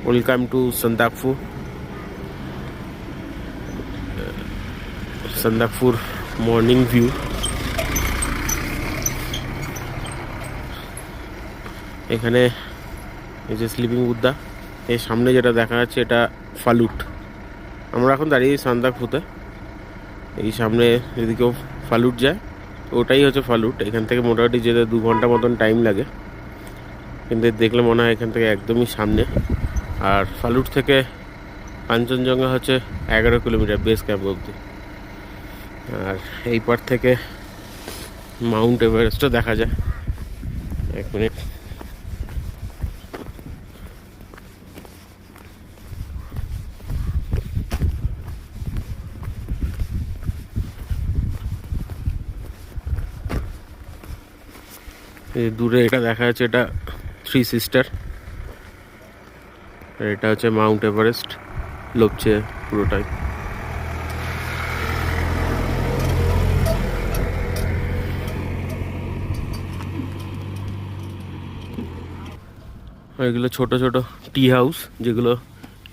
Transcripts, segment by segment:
Welcome to Sandakphu. সন্দাকফুর morning view. এখানে এই যে স্লিপিং বুদ্ধা, এর সামনে যেটা দেখা যাচ্ছে এটা ফালুট। আমরা এখন দাঁড়িয়ে সন্দাকফুতে। এই সামনে এদিকেও ফালুট যায়, ওটাই হচ্ছে ফালুট। এখান থেকে মোটামুটি যেতে 2 ঘন্টা মতন টাইম লাগে, কিন্তু দেখলে মনে হয় এখান থেকে একদমই সামনে। আর ফালুট থেকে কাঞ্চনজঙ্ঘা হচ্ছে 11 কিলোমিটার বেস ক্যাম্প অবধি। আর এই পার থেকে মাউন্ট এভারেস্টও দেখা যায়। 1 মিনিট। এই দূরে এটা দেখা যাচ্ছে, এটা 3 সিস্টার। আর এটা হচ্ছে মাউন্ট এভারেস্ট লোপছে পুরোটাই। এগুলো ছোট ছোট টি হাউস, যেগুলো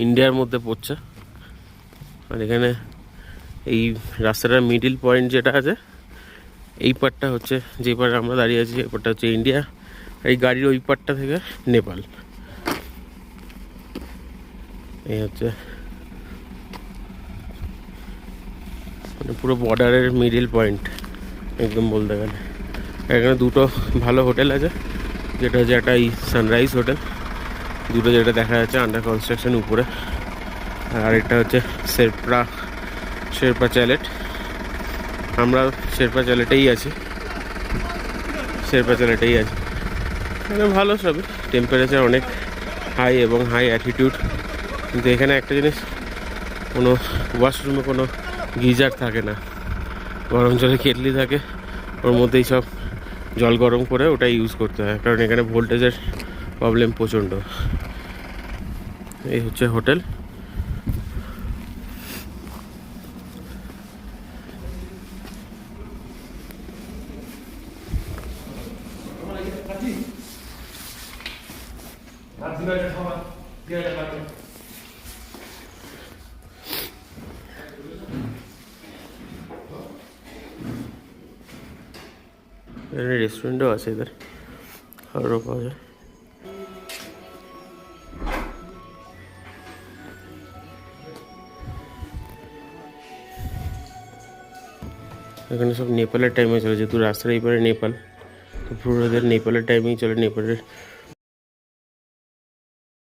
ইন্ডিয়ার মধ্যে পড়ছে। আর এখানে এই রাস্তাটার মিডিল পয়েন্ট যেটা আছে, এই পারটা হচ্ছে, যে পারে আমরা দাঁড়িয়ে আছি এই পারটা হচ্ছে ইন্ডিয়া। এই গাড়ির ওই পারটা থেকে নেপাল। এই হচ্ছে মানে পুরো বর্ডারের মিডিল পয়েন্ট একদম বলতে গেলে। এখানে দুটো ভালো হোটেল আছে, যেটা হচ্ছে একটা এই সানরাইজ হোটেল, দুটো যেটা দেখা যাচ্ছে আন্ডার কনস্ট্রাকশন উপরে। আর এটা হচ্ছে শেরপা চ্যালেট। আমরা শেরপা চ্যালেটেই আছি। এখানে ভালো সবই, টেম্পারেচার অনেক হাই এবং হাই অ্যাটিটিউড। কিন্তু এখানে একটা জিনিস, কোনো ওয়াশরুমে কোনো গিজার থাকে না, গরম জলে কেটলি থাকে, ওর মধ্যেই সব জল গরম করে ওটা ইউজ করতে হয়, কারণ এখানে ভোল্টেজের প্রবলেম প্রচণ্ড। এই হচ্ছে হোটেল। রেস্টুরেন্টও আছে, এদের খাবারও পাওয়া যায়। এখানে সব নেপালের টাইমে চলে, যেহেতু রাস্তার এই পারে নেপাল, তো পুরো এদের নেপালের টাইমেই চলে। নেপালের